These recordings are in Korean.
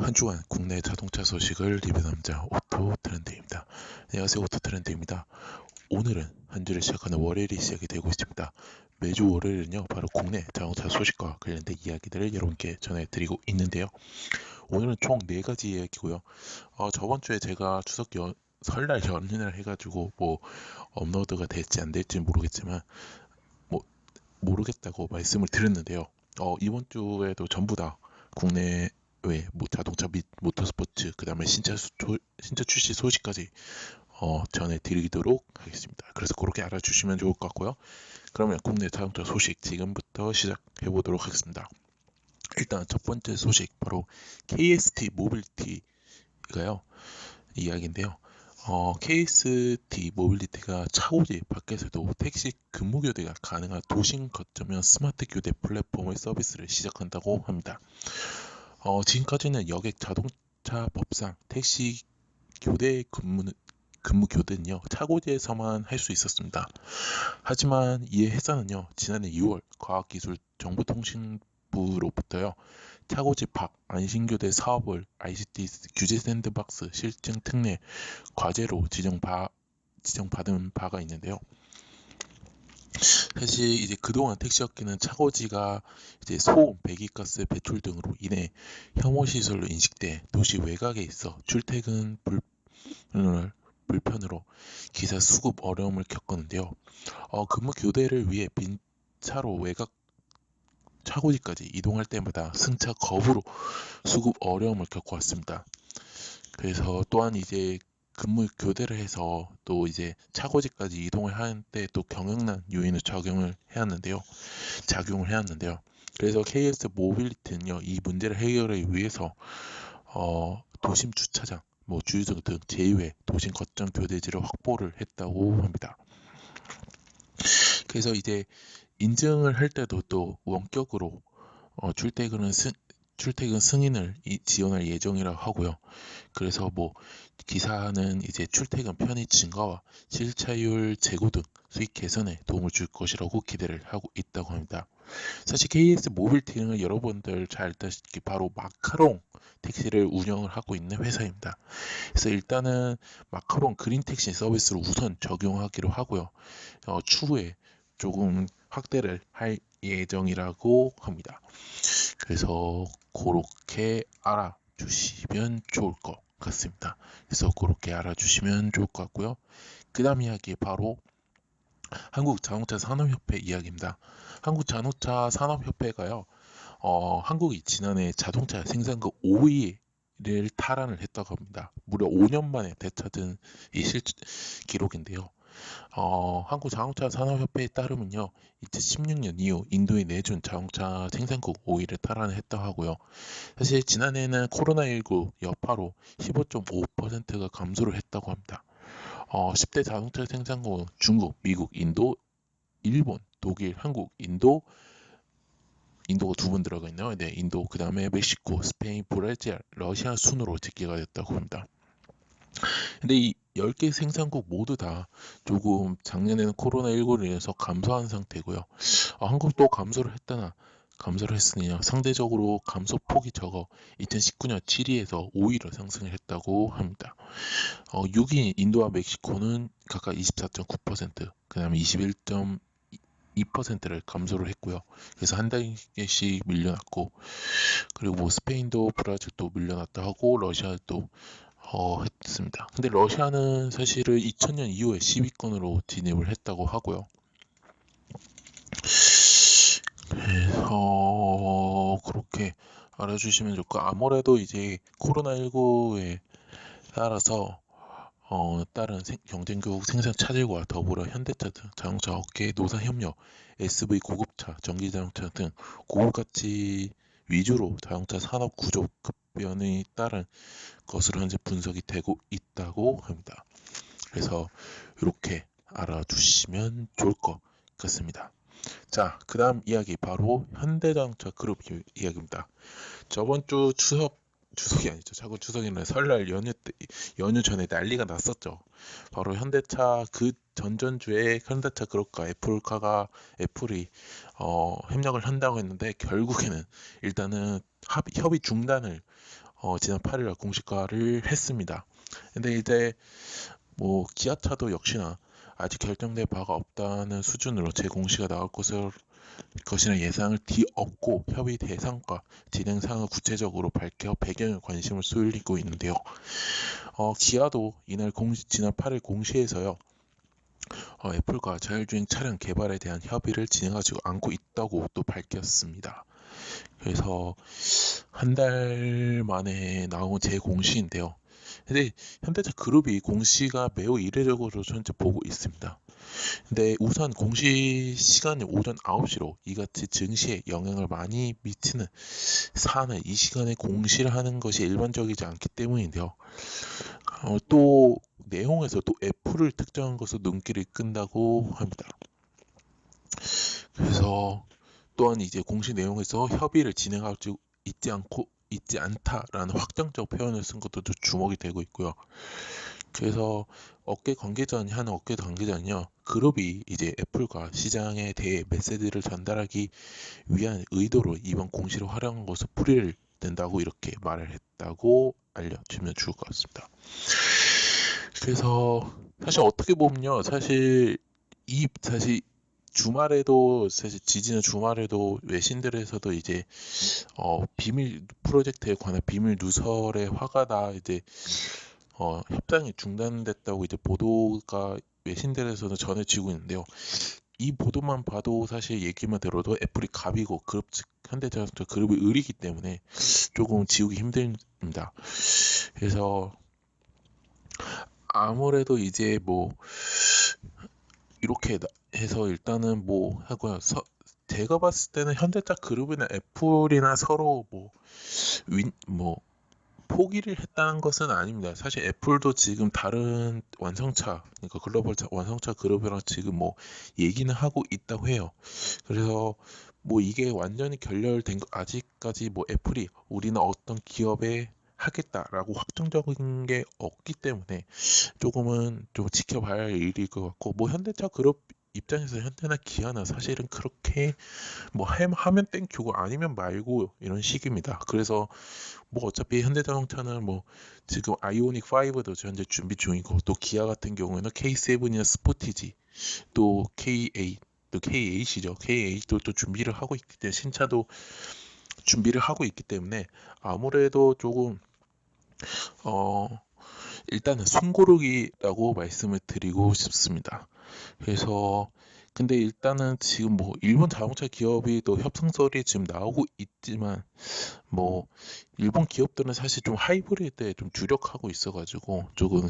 한 주간 국내 자동차 소식을 리뷰 남자 오토트렌드입니다. 안녕하세요, 오토트렌드입니다. 오늘은 한 주를 시작하는 월요일이 시작이 되고 있습니다. 매주 월요일은요, 바로 국내 자동차 소식과 관련된 이야기들을 여러분께 전해드리고 있는데요. 오늘은 총 4가지 이야기고요. 저번 주에 제가 설날 연휴날 해가지고 업로드가 될지 안 될지 모르겠지만 뭐 모르겠다고 말씀을 드렸는데요. 이번 주에도 전부 다 국내 자동차 및 모터스포츠, 그 다음에 신차 출시 소식까지 전해드리도록 하겠습니다. 그래서 그렇게 알아주시면 좋을 것 같고요. 그러면 국내 자동차 소식 지금부터 시작해 보도록 하겠습니다. 일단 첫 번째 소식 바로 KST 모빌리티가요 이야기인데요. KST 모빌리티가 차고지 밖에서도 택시 근무 교대가 가능한 도심 거점형 스마트 교대 플랫폼의 서비스를 시작한다고 합니다. 지금까지는 여객 자동차 법상 택시 교대 근무 교대는요 차고지에서만 할 수 있었습니다. 하지만 이에 회사는요 지난해 6월 과학기술정보통신부로부터요 차고지 밖 안심교대 사업을 ICT 규제 샌드박스 실증 특례 과제로 지정받은 바가 있는데요. 사실 이제 그동안 택시업계는 차고지가 이제 소음, 배기가스 배출 등으로 인해 혐오 시설로 인식돼 도시 외곽에 있어 출퇴근 불편으로 기사 수급 어려움을 겪었는데요. 근무 교대를 위해 빈 차로 외곽 차고지까지 이동할 때마다 승차 거부로 수급 어려움을 겪어왔습니다. 그래서 또한 이제 근무 교대를 해서 또 이제 차고지까지 이동을 하는데 또 경영난 요인을 작용을 해왔는데요. 그래서 KS 모빌리티는요, 이 문제를 해결하기 위해서 도심 주차장, 주유소 등 제2의 도심 거점 교대지를 확보를 했다고 합니다. 그래서 이제 인증을 할 때도 또 원격으로 출퇴근 승인을 지원할 예정이라고 하고요. 그래서 기사는 이제 출퇴근 편의 증가와 실차율 제고 등 수익 개선에 도움을 줄 것이라고 기대를 하고 있다고 합니다. 사실 KS 모빌티는 여러분들 잘 알다시피 바로 마카롱 택시를 운영을 하고 있는 회사입니다. 그래서 일단은 마카롱 그린 택시 서비스를 우선 적용하기로 하고요. 추후에 조금 확대를 할 예정이라고 합니다. 그래서 그렇게 알아주시면 좋을 것 같습니다. 그래서 그렇게 알아주시면 좋을 것 같고요. 그 다음 이야기 바로 한국자동차 산업협회 이야기입니다. 한국자동차 산업협회가요. 한국이 지난해 자동차 생산국 5위를 탈환을 했다고 합니다. 무려 5년 만에 되찾은 이 기록인데요. 한국자동차 산업협회에 따르면요, 2016년 이후 인도의 내준 자동차 생산국 5위를 탈환했다고 하고요. 사실 지난해에는 코로나19 여파로 15.5%가 감소를 했다고 합니다. 10대 자동차 생산국은 중국, 미국, 인도, 일본, 독일, 한국, 인도가 2번 들어가 있네요. 네, 인도, 그 다음에 멕시코, 스페인, 브라질, 러시아 순으로 집계가 됐다고 합니다. 근데 이 10개 생산국 모두 다 조금 작년에는 코로나19로 인해서 감소한 상태고요. 한국도 감소를 했으니 상대적으로 감소폭이 적어 2019년 7위에서 5위로 상승을 했다고 합니다. 6위 인도와 멕시코는 각각 24.9%, 그 다음에 21.2%를 감소를 했고요. 그래서 한 단계씩 밀려났고, 그리고 스페인도 브라질도 밀려났다 하고 러시아도 했습니다. 근데 러시아는 사실은 2000년 이후에 10위권으로 진입을 했다고 하고요. 그렇게 알아주시면 좋고, 아무래도 이제 코로나19에 따라서 다른 경쟁국 생산 차질과 더불어 현대차 등 자동차 업계의 노사협력, SV 고급차, 전기자동차 등 고급가치 위주로 자동차 산업 구조 급변에 따른 것으로 현재 분석이 되고 있다고 합니다. 그래서 이렇게 알아두시면 좋을 것 같습니다. 자, 그 다음 이야기 바로 현대자동차 그룹 이야기입니다. 저번 주 추석이 아니죠. 자꾸 추석이나 설날 연휴 전에 난리가 났었죠. 바로 현대차 그 전전주에 현대차 그룹과 애플이 협력을 한다고 했는데 결국에는 일단은 협의 중단을 지난 8일 공시화를 했습니다. 근데 이제 뭐 기아차도 역시나 아직 결정된 바가 없다는 수준으로 재공시가 나올 것이라 예상을 뒤엎고 협의 대상과 진행 사항을 구체적으로 밝혀 배경에 관심을 쏠리고 있는데요. 기아도 이날 지난 8일 공시에서요. 애플과 자율주행 차량 개발에 대한 협의를 진행하지 않고 있다고 또 밝혔습니다. 그래서 한 달 만에 나온 재공시인데요. 근데 현대차 그룹이 공시가 매우 이례적으로 현재 보고 있습니다. 근데 우선 공시 시간이 오전 9시로 이같이 증시에 영향을 많이 미치는 사안을 이 시간에 공시를 하는 것이 일반적이지 않기 때문인데요. 또 내용에서 또 애플을 특정한 것으로 눈길을 끈다고 합니다. 그래서 또한 이제 공시 내용에서 협의를 진행할 수 있지 않다라는 확정적 표현을 쓴 것도 좀 주목이 되고 있고요. 그래서 업계 관계자는요, 그룹이 이제 애플과 시장에 대해 메시지를 전달하기 위한 의도로 이번 공시를 활용한 것으로 풀이를 된다고 이렇게 말을 했다고 알려주면 좋을 것 같습니다. 그래서 사실 어떻게 보면요, 사실 사실 지지난 주말에도 외신들에서도 이제 비밀 프로젝트에 관한 비밀 누설의 화가다 이제 협상이 중단됐다고 이제 보도가 외신들에서는 전해지고 있는데요. 이 보도만 봐도 사실 얘기만 들어도 애플이 갑이고 그룹 측 현대자동차 그룹이 을이기 때문에 조금 지우기 힘듭니다. 그래서 아무래도 이제 뭐 이렇게 해서 일단은 뭐 하고요. 제가 봤을 때는 현대차 그룹이나 애플이나 서로 뭐 포기를 했다는 것은 아닙니다. 사실 애플도 지금 다른 완성차, 그러니까 글로벌 완성차 그룹이랑 지금 뭐 얘기는 하고 있다고 해요. 그래서 뭐 이게 완전히 결렬된 거 아직까지 뭐 애플이 우리는 어떤 기업에 하겠다라고 확정적인 게 없기 때문에 조금은 좀 지켜봐야 할 일일 것 같고, 뭐 현대차 그룹 입장에서 현대나 기아나 사실은 그렇게 뭐 하면 땡큐고 아니면 말고 이런 식입니다. 그래서 뭐 어차피 현대자동차는 뭐 지금 아이오닉 5도 현재 준비 중이고, 또 기아 같은 경우에는 K7이나 스포티지, 또 K8, 또 K8이죠. K8도 또 준비를 하고 있기 때문에 신차도 준비를 하고 있기 때문에 아무래도 조금 어 일단은 숨고르기라고 말씀을 드리고 싶습니다. 그래서 근데 일단은 지금 뭐 일본 자동차 기업이 또 협상설이 지금 나오고 있지만, 뭐 일본 기업들은 사실 좀 하이브리드에 좀 주력하고 있어가지고 조금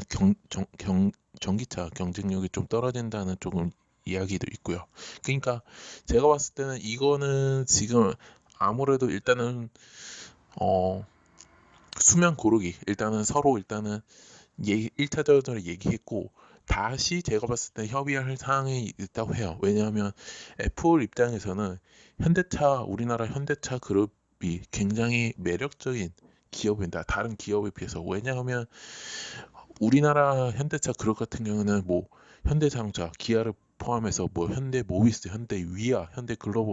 전기차 경쟁력이 좀 떨어진다는 조금 이야기도 있고요. 그러니까 제가 봤을 때는 이거는 지금 아무래도 일단은 어 수면 고르기, 일단은 서로 일단은 1차적으로 얘기했고, 다시 제가 봤을 때 협의할 사항이 있다고 해요. 왜냐하면 애플 입장에서는 우리나라 현대차 그룹이 굉장히 매력적인 기업입니다. 다른 기업에 비해서. 왜냐하면 우리나라 현대차 그룹 같은 경우는 뭐 현대자동차, 기아를 포함해서 뭐 현대모비스, 현대위아, 현대글로비스,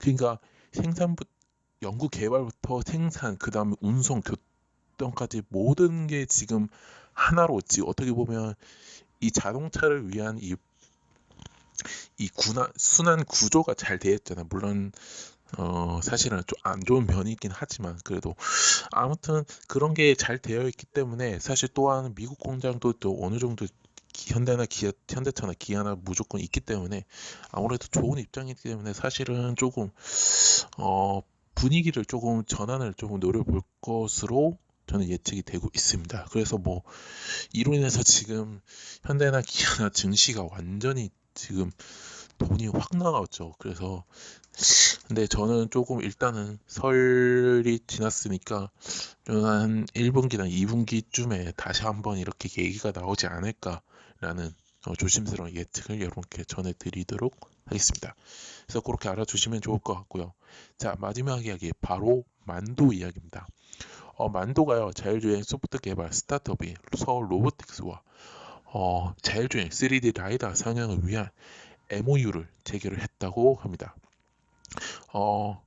그러니까 생산부 연구 개발부터 생산, 그 다음에 운송, 교통까지 모든 게 지금 하나로 어떻게 보면 이 자동차를 위한 이 순환 구조가 잘 되어 있잖아. 물론 사실은 좀 안 좋은 면이 있긴 하지만, 그래도 아무튼 그런 게 잘 되어 있기 때문에 사실 또한 미국 공장도 또 어느 정도 현대차나 기아나 무조건 있기 때문에 아무래도 좋은 입장이기 때문에 사실은 조금 분위기를 조금 전환을 조금 노려볼 것으로 저는 예측이 되고 있습니다. 그래서 뭐 이로 인해서 지금 현대나 기아나 증시가 완전히 지금 돈이 확 나갔죠. 그래서 근데 저는 조금 일단은 설이 지났으니까 한 1분기나 2분기쯤에 다시 한번 이렇게 얘기가 나오지 않을까라는 조심스러운 예측을 여러분께 전해드리도록 하겠습니다. 그래서 그렇게 알아주시면 좋을 것 같고요. 자, 마지막 이야기 바로 만도 이야기입니다. 만도가요, 자율주행 소프트 개발 스타트업이 서울 로보틱스와 자율주행 3D 라이다 상용을 위한 MOU를 체결을 했다고 합니다. 어,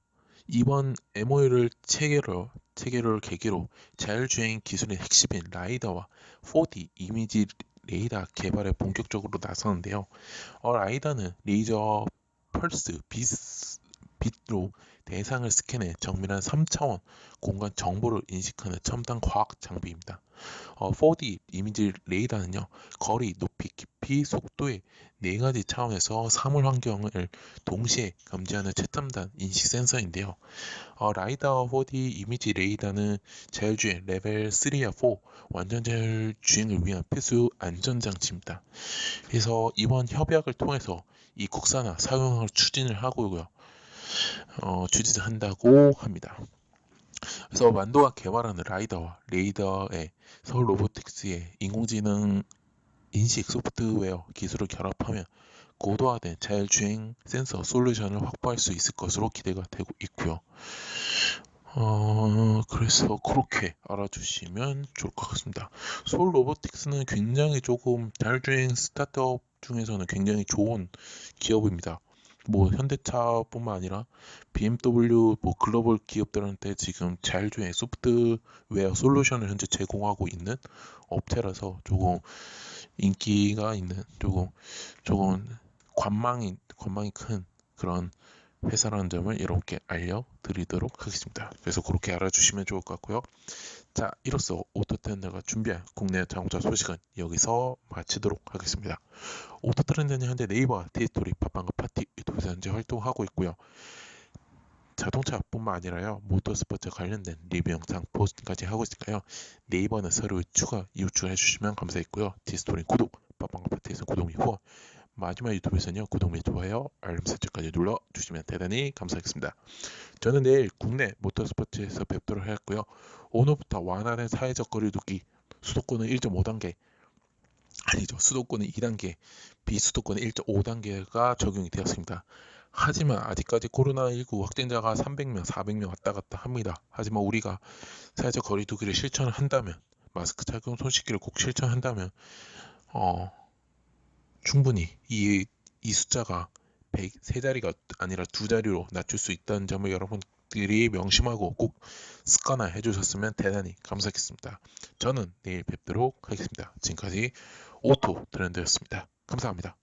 이번 MOU를 체결을 계기로 자율주행 기술의 핵심인 라이다와 4D 이미지 레이더 개발에 본격적으로 나서는데요. 라이다는 레이저 펄스 빛으로 대상을 스캔해 정밀한 3차원 공간 정보를 인식하는 첨단 과학 장비입니다. 4D 이미지 레이더는요, 거리, 높이, 깊이, 속도의 네 가지 차원에서 사물 환경을 동시에 감지하는 최첨단 인식 센서인데요. 라이다와 4D 이미지 레이더는 자율주행 레벨 3와 4 완전 자율주행을 위한 필수 안전장치입니다. 그래서 이번 협약을 통해서 이 국산화 사용을 추진을 하고요. 추진을 한다고 합니다. 그래서 만도가 개발하는 라이더와 레이더의 서울 로보틱스의 인공지능 인식 소프트웨어 기술을 결합하면 고도화된 자율주행 센서 솔루션을 확보할 수 있을 것으로 기대가 되고 있고요. 그래서 그렇게 알아주시면 좋을 것 같습니다. 서울 로보틱스는 굉장히 조금 자율주행 스타트업 중에서는 굉장히 좋은 기업입니다. 뭐 현대차뿐만 아니라 BMW 뭐 글로벌 기업들한테 지금 자율주행 소프트웨어 솔루션을 현재 제공하고 있는 업체라서 조금 인기가 있는 조금 관망이 큰 그런 회사라는 점을 이렇게 알려드리도록 하겠습니다. 그래서 그렇게 알아주시면 좋을 것 같고요. 자, 이로써 오토트렌드가 준비한 국내 자동차 소식은 여기서 마치도록 하겠습니다. 오토트렌드는 현재 네이버와 티스토리, 팟빵과 파티 유튜브에서 현재 활동하고 있고요. 자동차뿐만 아니라요, 모터스포츠 관련된 리뷰 영상 포스팅까지 하고 있으니까요. 네이버는 서류 유추해 주시면 감사했고요. 티스토리 구독, 팟빵과 파티에서 구독 이후 마지막 유튜브에서는요, 구독 및 좋아요, 알림 설정까지 눌러주시면 대단히 감사하겠습니다. 저는 내일 국내 모터스포츠에서 뵙도록 하겠고요. 오늘부터 완화된 사회적 거리두기, 수도권은 1.5단계, 아니죠, 수도권은 2단계, 비수도권은 1.5단계가 적용이 되었습니다. 하지만 아직까지 코로나19 확진자가 300명, 400명 왔다 갔다 합니다. 하지만 우리가 사회적 거리두기를 실천한다면, 마스크 착용, 손 씻기를 꼭 실천한다면 어, 충분히 이 숫자가 3자리가 아니라 2자리로 낮출 수 있다는 점을 여러분들이 명심하고 꼭 습관화해 주셨으면 대단히 감사하겠습니다. 저는 내일 뵙도록 하겠습니다. 지금까지 오토 트렌드였습니다. 감사합니다.